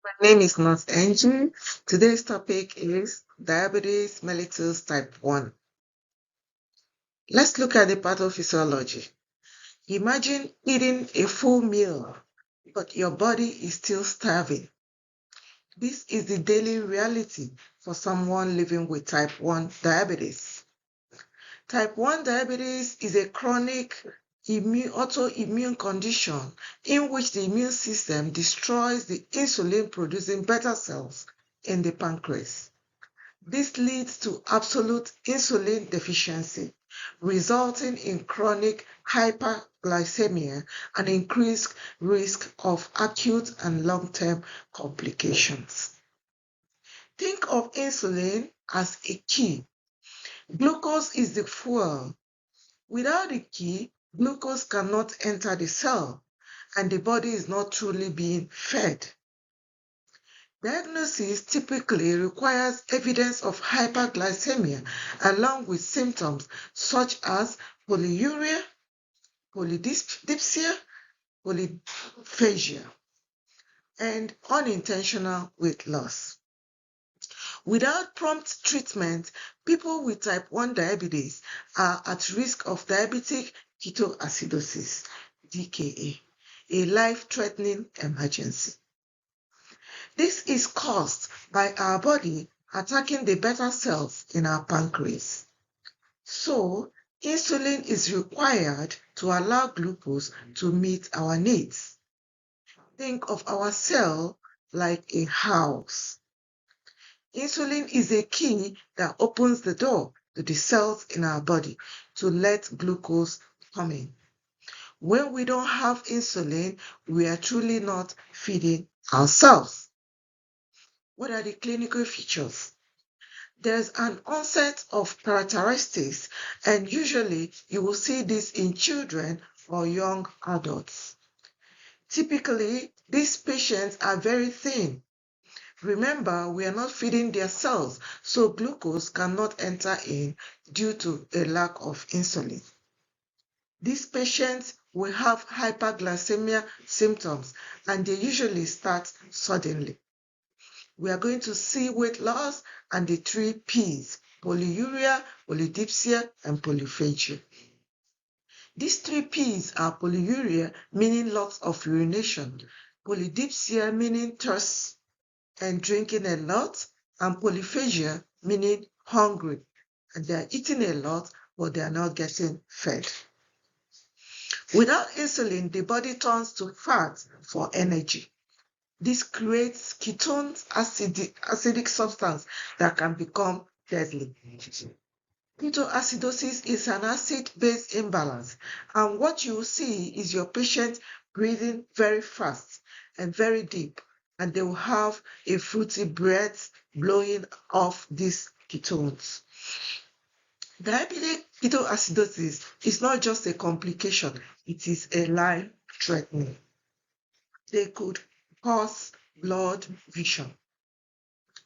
My name is Nurse Engee. Today's topic is diabetes mellitus type 1. Let's look at the pathophysiology. Imagine eating a full meal, but your body is still starving. This is the daily reality for someone living with type 1 diabetes. Type 1 diabetes is a chronic autoimmune condition in which the immune system destroys the insulin-producing beta cells in the pancreas. This leads to absolute insulin deficiency, resulting in chronic hyperglycemia and increased risk of acute and long-term complications. Think of insulin as a key. Glucose is the fuel. Without the key, glucose cannot enter the cell, and the body is not truly being fed. Diagnosis typically requires evidence of hyperglycemia along with symptoms such as polyuria, polydipsia, polyphagia, and unintentional weight loss. Without prompt treatment, people with type 1 diabetes are at risk of diabetic ketoacidosis, DKA, a life-threatening emergency. This is caused by our body attacking the beta cells in our pancreas. So, insulin is required to allow glucose to meet our needs. Think of our cell like a house. Insulin is a key that opens the door to the cells in our body to let glucose come in. When we don't have insulin, we are truly not feeding ourselves. What are the clinical features? There's an onset of characteristics, and usually you will see this in children or young adults. Typically, these patients are very thin. Remember, we are not feeding their cells, so glucose cannot enter in due to a lack of insulin. These patients will have hyperglycemia symptoms, and they usually start suddenly. We are going to see weight loss and the 3 Ps, polyuria, polydipsia, and polyphagia. These 3 Ps are polyuria, meaning lots of urination, polydipsia, meaning thirst and drinking a lot, and polyphagia, meaning hungry, and they are eating a lot, but they are not getting fed. Without insulin, the body turns to fat for energy. This creates ketones, acidic substance that can become deadly. Ketoacidosis is an acid-base imbalance, and what you see is your patient breathing very fast and very deep, and they will have a fruity breath blowing off these ketones. Diabetic ketoacidosis is not just a complication, it is a life-threatening. They could cause blood vision.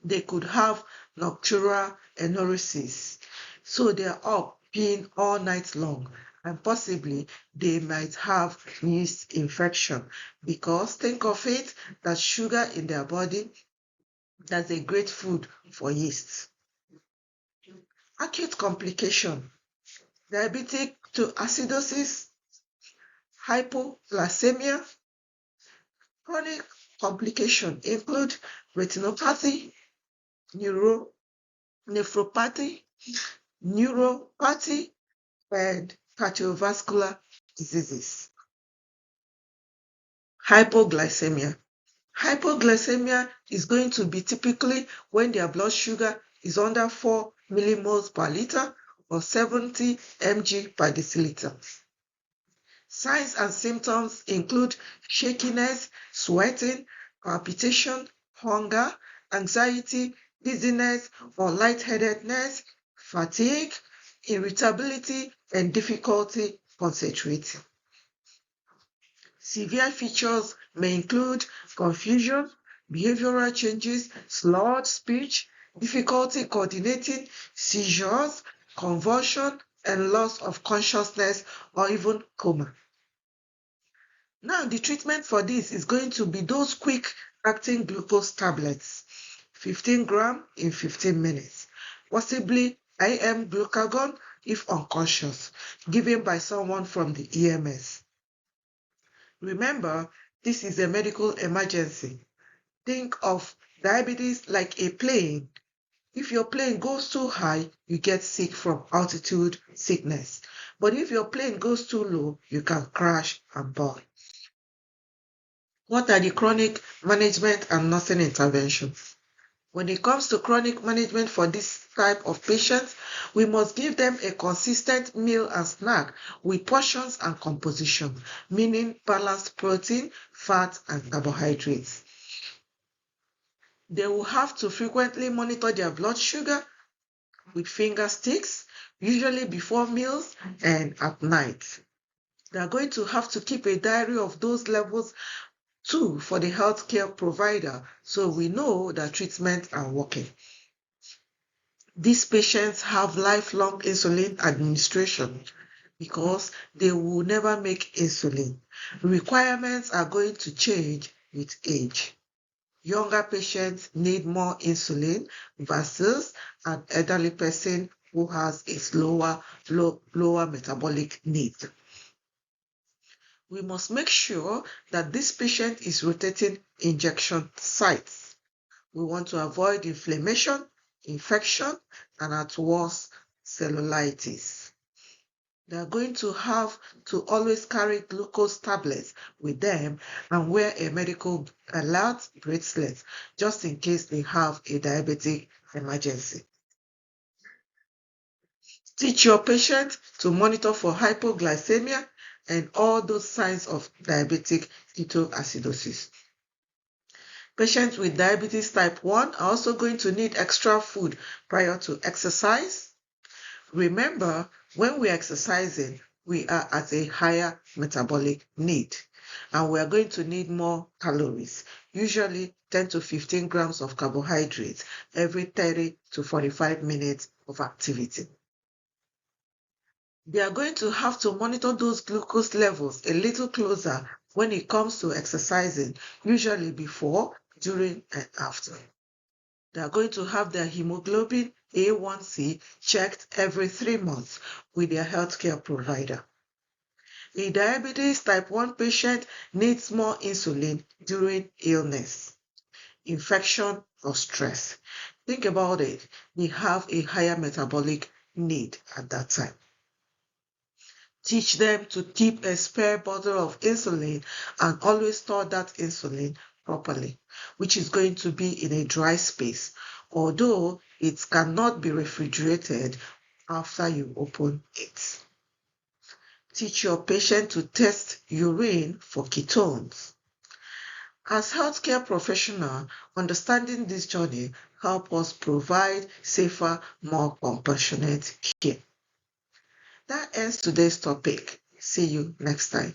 They could have nocturnal enuresis. So they are up peeing all night long, and possibly they might have yeast infection, because think of it that sugar in their body, that's a great food for yeast. Acute complication: diabetic ketoacidosis, hypoglycemia. Chronic complications include retinopathy, nephropathy, neuropathy, and cardiovascular diseases. Hypoglycemia. Hypoglycemia is going to be typically when their blood sugar is under 4 millimoles per liter or 70 mg per deciliter. Signs and symptoms include shakiness, sweating, palpitation, hunger, anxiety, dizziness or lightheadedness, fatigue, irritability, and difficulty concentrating. Severe features may include confusion, behavioral changes, slurred speech, difficulty coordinating, seizures, convulsion, and loss of consciousness or even coma. Now, the treatment for this is going to be those quick-acting glucose tablets, 15 grams in 15 minutes, possibly IM glucagon if unconscious, given by someone from the EMS. Remember, this is a medical emergency. Think of diabetes like a plane. If your plane goes too high, you get sick from altitude sickness. But if your plane goes too low, you can crash and burn. What are the chronic management and nursing interventions? When it comes to chronic management for this type of patients, we must give them a consistent meal and snack with portions and composition, meaning balanced protein, fat, and carbohydrates. They will have to frequently monitor their blood sugar with finger sticks, usually before meals and at night. They are going to have to keep a diary of those levels too for the healthcare provider, so we know that treatments are working. These patients have lifelong insulin administration because they will never make insulin. Requirements are going to change with age. Younger patients need more insulin versus an elderly person who has a lower metabolic need. We must make sure that this patient is rotating injection sites. We want to avoid inflammation, infection, and at worst, cellulitis. They are going to have to always carry glucose tablets with them and wear a medical alert bracelet just in case they have a diabetic emergency. Teach your patient to monitor for hypoglycemia and all those signs of diabetic ketoacidosis. Patients with diabetes type 1 are also going to need extra food prior to exercise. Remember, when we're exercising, we are at a higher metabolic need, and we are going to need more calories, usually 10 to 15 grams of carbohydrates every 30 to 45 minutes of activity. They are going to have to monitor those glucose levels a little closer when it comes to exercising, usually before, during, and after. They are going to have their hemoglobin A1C checked every 3 months with their healthcare provider. A diabetes type 1 patient needs more insulin during illness, infection, or stress. Think about it. They have a higher metabolic need at that time. Teach them to keep a spare bottle of insulin and always store that insulin properly, which is going to be in a dry space, although it cannot be refrigerated after you open it. Teach your patient to test urine for ketones. As healthcare professionals, understanding this journey helps us provide safer, more compassionate care. That ends today's topic. See you next time.